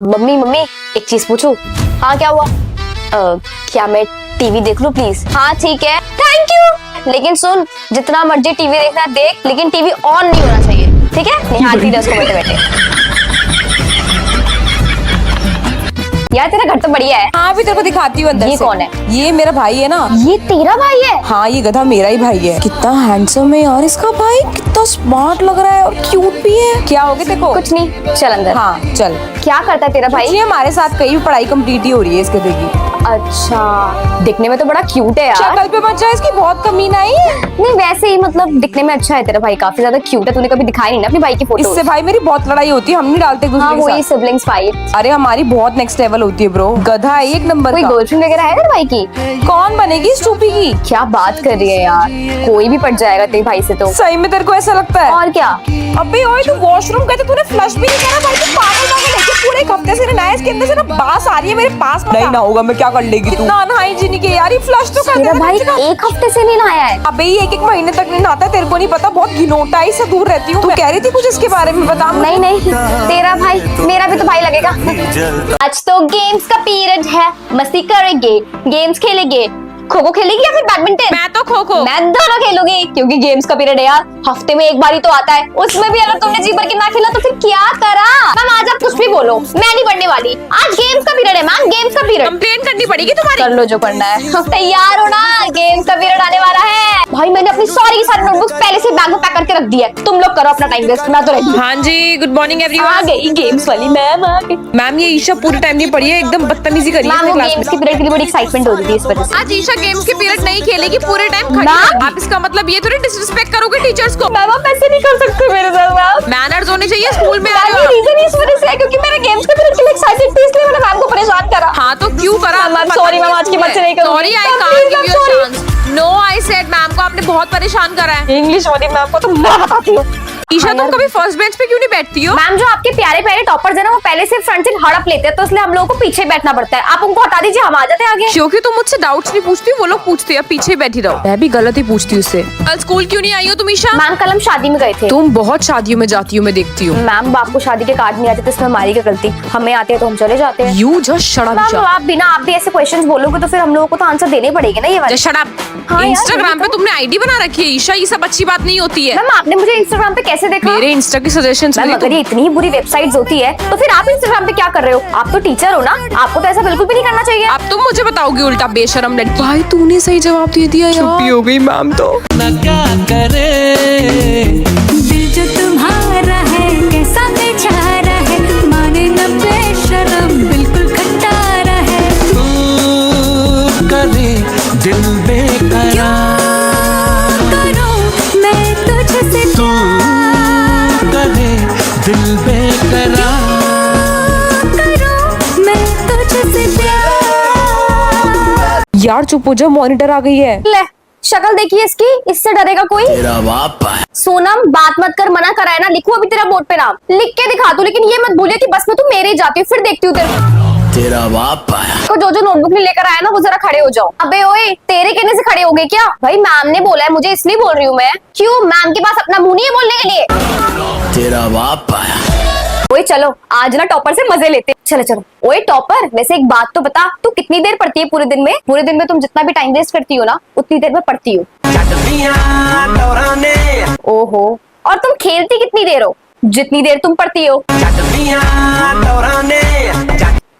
Mummy mummy एक चीज पूछूं? हाँ क्या हुआ? क्या मैं टीवी देख लूं प्लीज? हाँ ठीक है, थैंक यू। लेकिन सुन, जितना मर्जी टीवी देखना देख, लेकिन टीवी ऑन नहीं होना चाहिए, ठीक है? निहारती रह उसको बैठे बैठे। यार तेरा घर तो बढ़िया है। हाँ अभी तेरे को दिखाती हूँ अंदर ये से। कौन है? ये मेरा भाई है ना। ये तेरा भाई है? हाँ ये गधा मेरा ही भाई है। कितना हैंडसम है यार इसका भाई, कितना स्मार्ट लग रहा है और क्यूट भी है। क्या हो गया देखो? कुछ नहीं, चल अंदर। हाँ चल। क्या करता है तेरा भाई? ये हमारे साथ कई पढ़ाई कंप्लीट ही हो रही है इसके देखी। अच्छा, दिखने में तो बड़ा क्यूट है यार। शक्ल पे मत जा, इसकी बहुत कमी नहीं है। नहीं वैसे ही मतलब दिखने में अच्छा है तेरा भाई, काफी ज्यादा क्यूट है। तूने कभी दिखाई नहीं ना अपने भाई की फोटो? इससे भाई मेरी बहुत लड़ाई होती है, हम नहीं डालते एक दूसरे हाँ के वही साथ। Siblings fight. अरे हमारी बहुत नेक्स्ट लेवल होती है ब्रो। गधा है एक नंबर कोई का। गर्लफ्रेंड वगैरह है तेरे भाई की? कौन बनेगी इस चूपी की? क्या बात कर रही है यार, कोई भी पट जाएगा तेरे भाई से तो। सही में तेरे को ऐसा लगता है? और क्या। अबे ओए तू वॉशरूम गए थे, तूने फ्लश भी नहीं करा भाई, तू पागल पागल है। पूरे एक हफ्ते से रहना है इसके अंदर से ना, बास आ रही है मेरे पास। नहीं ना होगा मैं क्या कर लेगी तू? कितना अनहाइजीनिक है यार, ये फ्लश तो कर तेरा दे। भाई एक हफ्ते से नहीं नहाया है? अबे ये एक महीने तक नहीं नहाता है, तेरे को नहीं पता, बहुत घिनौटा है, इससे दूर रहती हूँ। तू कह रही थी कुछ इसके बारे में, बता मुझे। नहीं नहीं, तेरा भाई मेरा भी तो भाई लगेगा। आज तो गेम्स का पीरियड है, मस्ती करेंगे, गेम्स खेलेंगे। खो खो खेलेगी या फिर बैडमिंटन? मैं तो खो खो। मैं दोनों खेलूंगी, क्योंकि गेम्स का पीरियड है यार, हफ्ते में एक बार ही तो आता है। उसमें भी अगर तुमने जी भर के ना खेला तो फिर क्या करा? मैम आज आप कुछ भी बोलो, मैं नहीं पढ़ने वाली। आज गेम्स का पीरियड है मैम, गेम्स का पीरियड। कंप्लेन करनी पड़ेगी तुम्हारी। कर लो जो करना है। तैयार हो ना, गेम्स का पीरियड आने वाला है। भाई मैंने अपनी सारी की सारी नोटबुक्स पहले से बैग में पैक करके रख दी है, तुम लोग करो अपना टाइम वेस्ट, मैं तो रहती हूँ। हाँ जी, गुड मॉर्निंग आ एवरीवन। गई गेम्स वाली मैम, आ गई। मैम ये ईशा पूरे टाइम नहीं पढ़ी है, एकदम बदतमीजी करी है मैम इसने वो क्लास गेम्स में। के पीरियड के लिए बड़ी एक्साइटमेंट हो रही थी इस वजह से। आज ईशा गेम्स के पीरियड नहीं खेलेगी, पूरे टाइम खड़ी मैम? है। आप इसका मतलब ये थोड़ी डिसरिस्पेक्ट करोगे टीचर्स को? मैम आप ऐसे नहीं कर सकते मेरे साथ मैम। मैनर्स होने चाहिए स्कूल में। आ मैम रहे ये हो रीजन इस वजह से है क्योंकि मेरा गेम्स का पीरियड के लिए एक्साइटेड थी, इसलिए मैंने मैम को परेशान करा। हाँ तो क्यों करा? मैम सॉरी मैम, आज के बाद से नहीं करूंगी। Sorry I ma'am, can't please, give ma'am, you a sorry। Chance. No I said ma'am को आपने बहुत परेशान करा है। इंग्लिश वाली मैम को तो मैं बताती हूँ। ईशा तुम कभी फर्स्ट बेंच पे क्यों नहीं बैठती हो? मैम जो आपके प्यारे प्यारे टॉपर्स है ना, वो पहले से फ्रंट सीट हड़प लेते हैं, तो इसलिए हम लोगों को पीछे बैठना पड़ता है। आप उनको हटा दीजिए, हम आ जाते हैं आगे। क्योंकि तुम मुझसे डाउट्स नहीं पूछती, वो लोग पूछते हैं, पीछे बैठी रहो। मैं भी गलत ही पूछती हूँ उससे। कल स्कूल क्यों नहीं आई हो तुम ईशा? मैम कल हम शादी में गए थे। तुम बहुत शादियों में जाती हो, मैं देखती हूँ। मैम आपको शादी के कार्ड नहीं आते तो इसमें हमारी क्या गलती? हमें आते हैं तो हम चले जाते हैं। You just shut up ma'am Isha. आप भी ऐसे क्वेश्चंस बोलोगे तो फिर हम लोगों को तो आंसर देने पड़ेंगे ना ये वाले। Just shut up. हाँ यार, इंस्टाग्राम वही पे तो। तुमने आईडी बना रखी है ईशा, ये सब अच्छी बात नहीं होती है। मैम आपने मुझे इंस्टाग्राम पे कैसे देखा? मेरे इंस्टा की सजेशंस मैम अगर ये इतनी ही बुरी वेबसाइट्स होती है तो फिर आप इंस्टाग्राम पे क्या कर रहे हो? आप तो टीचर हो ना, आपको तो ऐसा बिल्कुल भी नहीं करना चाहिए। अब तुम मुझे बताओगे उल्टा, बेशरम लड़की। भाई तूने सही जवाब दे दिया यार। छुट्टी हो गई मैम तो। ना क्या करे, दिल जो तुम्हारा है कैसा बेचारा है, माने न बेशरम बिल्कुल खटारा है। तू करे दिल बेकरार, करो मैं तुझसे तू करे दिल बेकरार। करो मैं तुझसे प्यार। यार चुप हो जा, मॉनिटर आ गई है। ले शक्ल देखिए इसकी, इससे डरेगा कोई? तेरा बाप है। सोनम बात मत कर, मना करा है ना। लिखूं अभी तेरा बोर्ड पे नाम? लिख के दिखा दूं, लेकिन ये मत भूलिए कि बस में तू मेरे ही जाती हूँ, फिर देखती हूँ तेरे तेरा बाप है। को। जो जो नोटबुक नहीं लेकर आया ना वो जरा खड़े हो जाओ। अबे ओए तेरे कहने से खड़े हो गए क्या? भाई मैम ने बोला है मुझे, इसलिए बोल रही हूँ मैं। क्यों मैम के पास अपना मुंह नहीं है बोलने के लिए? तेरा बाप है। ओए चलो आज ना टॉपर से मजे लेते। चलो चलो। ओए टॉपर वैसे एक बात तो बता, तू कितनी देर पढ़ती है पूरे दिन में? पूरे दिन में तुम जितना भी टाइम वेस्ट करती हो ना, उतनी देर में पढ़ती हो। ओहो, और तुम खेलती कितनी देर हो? जितनी देर तुम पढ़ती हो।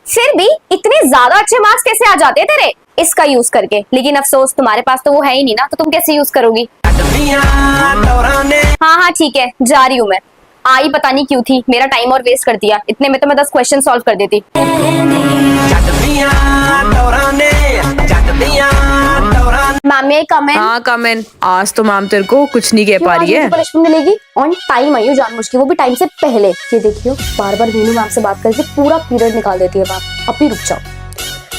फिर भी इतने ज्यादा अच्छे मार्क्स कैसे आ जाते हैं तेरे इसका यूज करके? लेकिन अफसोस तुम्हारे पास तो वो है ही नहीं ना, तो तुम कैसे यूज करोगी? हाँ हाँ ठीक है, जा रही हूँ मैं। आई पता नहीं क्यों थी, मेरा टाइम और वेस्ट कर दिया। इतने में तो मैं 10 क्वेश्चन सॉल्व कर देती। मैम में कम है। हाँ कमेंट। आज तो मैम तेरे को कुछ नहीं कह पा रही है। पनिशमेंट मिलेगी। ऑन टाइम आई हो जानबूझ के, वो भी टाइम से पहले। ये देखियो बार बार मीनू मैम से बात करके पूरा पीरियड निकाल देती है मैम। अब भी रुक जाओ।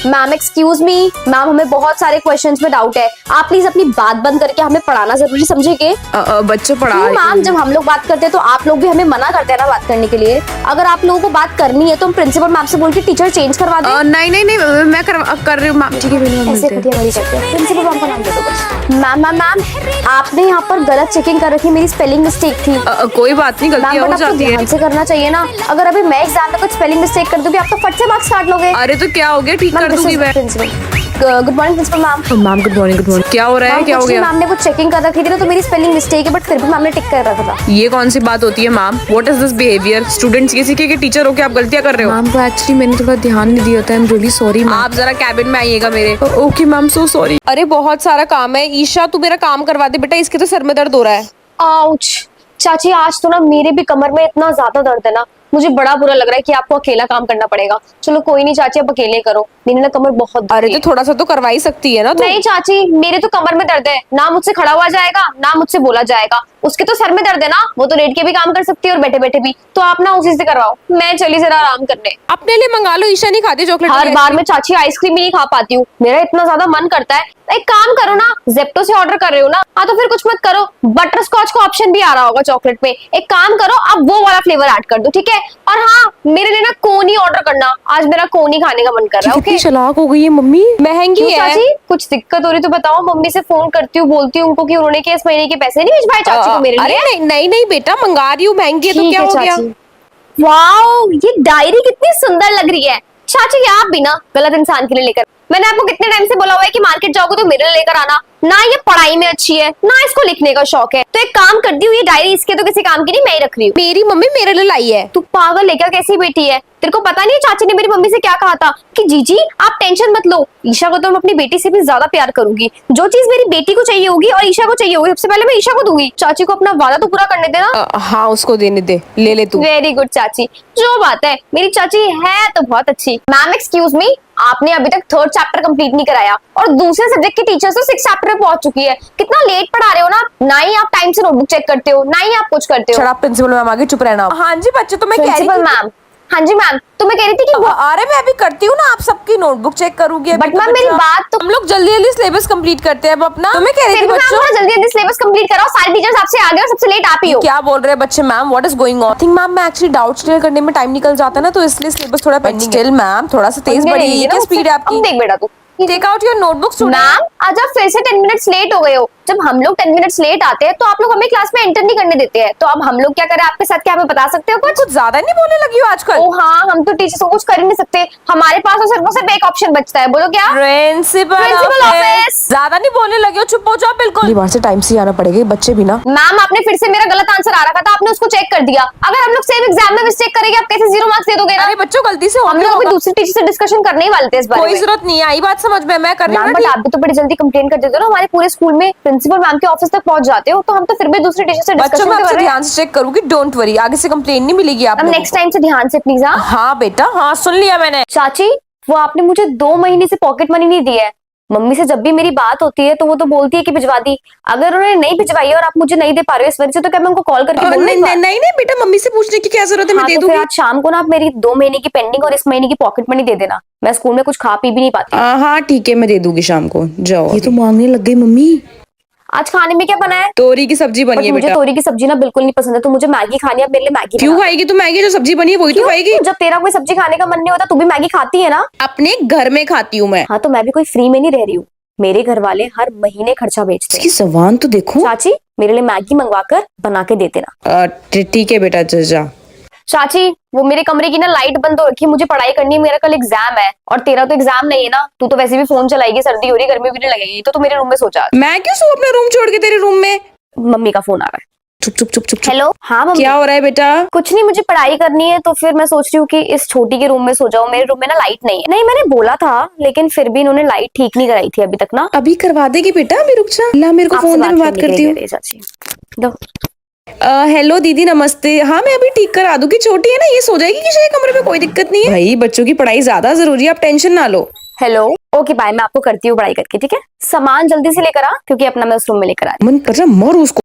मैम एक्सक्यूज मी मैम, हमें बहुत सारे क्वेश्चंस में डाउट है, आप प्लीज अपनी बात बंद करके हमें पढ़ाना जरूरी समझेंगे। बच्चों पढ़ा क्यों मैम, जब हम लोग बात करते हैं तो आप लोग भी हमें मना करते हैं ना बात करने के लिए। अगर आप लोगों को बात करनी है तो हम प्रिंसिपल मैम से बोल के टीचर चेंज करवा दें। नहीं नहीं नहीं, मैं कर रही हूँ मैम। ठीक है ऐसे घटिया करते हैं। प्रिंसिपल मैम का नाम दे दो बस। मैम मैम मैम, आपने यहाँ पर गलत चेकिंग कर रखी, मेरी स्पेलिंग मिस्टेक थी। कोई बात नहीं, गलती मैम हो बट आपको जाती है। ध्यान से करना चाहिए ना, अगर अभी मैं एग्जाम में कुछ स्पेलिंग मिस्टेक कर दूंगी आप तो फट से मार्क्स काट लोगे। अरे तो क्या हो गया, ठीक कर दूंगी मैं। Good morning principal ma'am. Ma'am good morning, good morning. क्या हो रहा है, क्या हो गया? मैम ने कुछ चेकिंग कर रखी थी ना, तो मेरी स्पेलिंग मिस्टेक है, बट फिर भी मैम ने टिक कर रखा था। ये कौन सी बात होती है ma'am? What is this behaviour? Students किसी के टीचर हो के आप गलतियां कर रहे हो? मैम को एक्चुअली मैंने थोड़ा ध्यान नहीं दिया था, I am really sorry ma'am. आप जरा कैबिन में आइएगा मेरे। Okay ma'am, so sorry. अरे बहुत सारा काम है। ईशा तू मेरा काम करवा दे बेटा, इसके तो सर में दर्द हो रहा है। आउच चाची, आज तो ना मेरे भी कमर में इतना ज्यादा दर्द है ना, मुझे बड़ा बुरा लग रहा है कि आपको अकेला काम करना पड़ेगा। चलो कोई नहीं चाची, आप अकेले करो, मेरी ना कमर बहुत दुखती अरे है। तो थोड़ा सा तो करवा ही सकती है ना तू। नहीं चाची, मेरे तो कमर में दर्द है, ना मुझसे खड़ा हुआ जाएगा ना मुझसे बोला जाएगा। उसके तो सर में दर्द है ना, वो तो लेट के भी काम कर सकती है और बैठे बैठे भी। तो आप ना उसी से करवाओ, मैं चली जरा आराम करने। अपने लिए मंगा लो, ईशा नहीं खाती चॉकलेट। हर बार मैं चाची आइसक्रीम ही नहीं खा पाती हूँ, मेरा इतना ज्यादा मन करता है। एक काम करो ना, जेप्टो से ऑर्डर कर रहे हो ना, हाँ तो फिर कुछ मत करो, बटर स्कॉच का ऑप्शन भी आ रहा होगा चॉकलेट में। एक काम करो, आप वो वाला फ्लेवर ऐड कर दो, ठीक है? और हाँ, मेरे लिए ना कोन ही ऑर्डर करना, आज मेरा कोन ही खाने का मन कर रहा है। कितनी ओके चालाक हो गई है मम्मी। महंगी क्यों है चाची, कुछ दिक्कत हो रही तो बताओ, मम्मी से फोन करती हूँ, बोलती हूँ उनको कि उन्होंने क्या इस महीने के पैसे नहीं भिजवाए चाची को मेरे अरे लिए। नहीं नहीं नहीं बेटा, मंगा रही हूँ, महंगी है तो ठीक क्या है हो गया? चाची। वाओ, ये डायरी कितनी सुंदर लग रही है। चाची आप भी ना गलत इंसान के लिए लेकर, मैंने आपको कितने टाइम से बोला हुआ है कि मार्केट जाओगे तो मेरे लिए लेकर आना। ना ये पढ़ाई में अच्छी है, ना इसको लिखने का शौक है, तो एक काम करती हूँ, ये डायरी इसके तो किसी काम की नहीं, मैं ही रख रही हूँ। मेरी मम्मी मेरे लिए लाई है। तू पागल लेकर कैसी बेटी है? तेरे को पता नहीं चाची ने मेरी मम्मी से क्या कहा था कि जीजी आप टेंशन मत लो, ईशा को तो मैं अपनी बेटी से भी ज्यादा प्यार करूंगी। जो चीज मेरी बेटी को चाहिए होगी और ईशा को चाहिए होगी, सबसे पहले मैं ईशा को दूंगी। चाची को अपना वादा तो पूरा करने देना। हाँ उसको देने दे, ले ले तू। वेरी गुड चाची, जो बात है, मेरी चाची है तो बहुत अच्छी। मैम एक्सक्यूज मी, आपने अभी तक 3rd चैप्टर कंप्लीट नहीं कराया और दूसरे सब्जेक्ट की टीचर तो 6th चैप्टर में पहुंच चुकी है। कितना लेट पढ़ा रहे हो ना, ना ही आप टाइम से नोटबुक चेक करते हो, ना ही आप कुछ करते हो। शट अप प्रिंसिपल मैम, आगे चुप रहना। हाँ जी बच्चे, तो मैं कह रही प्रिंसिपल मैम, हाँ जी मैम, तो मैं कह रही थी कि अरे मैं अभी करती हूँ ना, आप सबकी नोटबुक चेक करूंगी। बट मैम मेरी बात तो, हम लोग जल्दी जल्दी सिलेबस कंप्लीट करते हैं अब अपना। तो मैं कह रही थी फिर भी मैम बच्चों, थोड़ा जल्दी जल्दी सिलेबस कंप्लीट कराओ, सारे टीचर्स आपसे आगे और सबसे लेट आप ही हो। क्या बोल रहे हैं बच्चे? Ma'am what is going on? Think ma'am मैं एक्चुअली डाउट्स क्लियर करने में टाइम निकल जाता है ना, तो इसलिए सिलेबस थोड़ा पेंडिंग। स्टिल मैम थोड़ा सा तेज बढ़िए, ये क्या स्पीड है आपकी? देख बेटा तू, take out your notebooks. Ma'am आज आप फिर से 10 मिनट्स लेट हो गए हो। जब हम लोग 10 मिनट्स लेट आते हैं तो आप लोग हमें क्लास में एंटर नहीं करने देते हैं, तो अब हम लोग क्या करें आपके साथ? क्या हमें बता सकते हो कुछ? कुछ ज्यादा नहीं बोलने लगी हो आजकल। ओ हाँ, हम तो टीचर्स को कुछ कर ही नहीं सकते, हमारे पास तो सिर्फ एक ऑप्शन बचता है। बोलो क्या? Principal office. ज्यादा नहीं बोलने लगे हो, चुप हो जाओ बिल्कुल। अगली बार से टाइम से आना पड़ेगा, बच्चे भी ना। मैम आपने फिर से मेरा गलत आंसर आ रखा था, आपने उसको चेक कर दिया। अगर हम लोग सेम एग्जाम में मिस्टेक करेंगे, आप कैसे 0 मार्क्स दे दोगे ना? अरे बच्चों गलती से हो हम गया लोग अभी होगा। दूसरी टीचर से डिस्कशन करने ही वाले थे इस बारे कोई में। जरूरत नहीं है, आई बात समझ में, मैं कर रही मैम हूँ बट ना। आप भी तो बड़ी जल्दी कंप्लेन कर देते हो ना हमारे पूरे स्कूल में, प्रिंसिपल मैम के ऑफिस तक पहुंच जाते हो, तो हम तो फिर भी दूसरी टीचर से बच्चों डिस्कशन मैं कर आपसे रहे हैं। ध्यान से चेक करूंगी, डोंट वरी, आगे से कंप्लेन नहीं मिलेगी आप अब लोगों नेक्स्ट टाइम से ध्यान से प्लीज। को। हाँ बेटा, हाँ सुन लिया मैंने। चाची वो आपने मुझे 2 महीने से पॉकेट मनी नहीं दी है। मम्मी से जब भी मेरी बात होती है तो वो तो बोलती है कि भिजवा दी। अगर उन्होंने नहीं भिजवाई है और आप मुझे नहीं दे पा रहे हो इस वजह से, तो क्या मैं उनको कॉल करके बोल नहीं नहीं नहीं नहीं बेटा, मम्मी से पूछने की क्या जरूरत है, मैं हाँ, दे तो फिर दूंगी। आज शाम को ना आप मेरी 2 महीने की पेंडिंग और इस महीने की पॉकेट मनी दे देना। मैं स्कूल में कुछ खा पी भी नहीं पाती। हाँ ठीक है, मैं दे दूंगी शाम को, जाओ। ये तो मांगने लग गई मम्मी। आज खाने में क्या बना है? तोरी की सब्जी बनी है मुझे बेटा। तोरी की सब्जी ना बिल्कुल नहीं पसंद है, तो मुझे मैगी खानी है, अब मेरे लिए मैगी क्यों बना। खाएगी तू मैगी? जो सब्जी बनी है वही तो खाएगी। जब तेरा कोई सब्जी खाने का मन नहीं होता, तू भी मैगी खाती है ना? अपने घर में खाती हूँ मैं। हाँ तो मैं भी कोई फ्री में नहीं रह रही हूँ, मेरे घर वाले हर महीने खर्चा बेचते हैं। इसकी जबान तो देखो। चाची मेरे लिए मैगी मंगवा कर बना के दे देना। ठीक है बेटा, जा। चाची वो मेरे कमरे की ना लाइट बंद हो रखी है, मुझे पढ़ाई करनी है, मेरा कल एग्जाम है। और तेरा तो एग्जाम नहीं है ना, तू तो वैसे भी फोन चलाएगी, सर्दी हो रही है, गर्मी भी नहीं लगेगी, तो तू मेरे रूम में सो जा। मैं क्यों सो अपना रूम छोड़ के तेरे रूम में? मम्मी का फोन आ रहा है। चुप चुप चुप चुप चुप। हेलो हाँ मम्मी। क्या हो रहा है बेटा? कुछ नहीं, मुझे पढ़ाई करनी है, तो फिर मैं सोच रही हूँ कि इस छोटी के रूम में सो जाऊं। मेरे रूम में ना लाइट नहीं है। नहीं मैंने बोला था, लेकिन फिर भी इन्होंने लाइट ठीक नहीं कराई थी अभी तक ना। अभी करवा देगी बेटा, अभी रुक जा। ला मेरे को आपसे फोन दे, मैं बात करने के करती लिए हूँ। कह रही है चाची। दो। हेलो दीदी नमस्ते। हाँ मैं अभी ठीक करा दूंगी, छोटी है ना, ये सो जाएगी किसी के कमरे में, कोई दिक्कत नहीं है। भाई बच्चों की पढ़ाई ज्यादा जरूरी है, आप टेंशन ना लो। हेलो ओके बाय, मैं आपको करती हूँ पढ़ाई करके, ठीक है? सामान जल्दी से लेकर आ, क्योंकि अपना मैं उस रूम में लेकर आ रही हूँ। मन कर रहा मर उसको।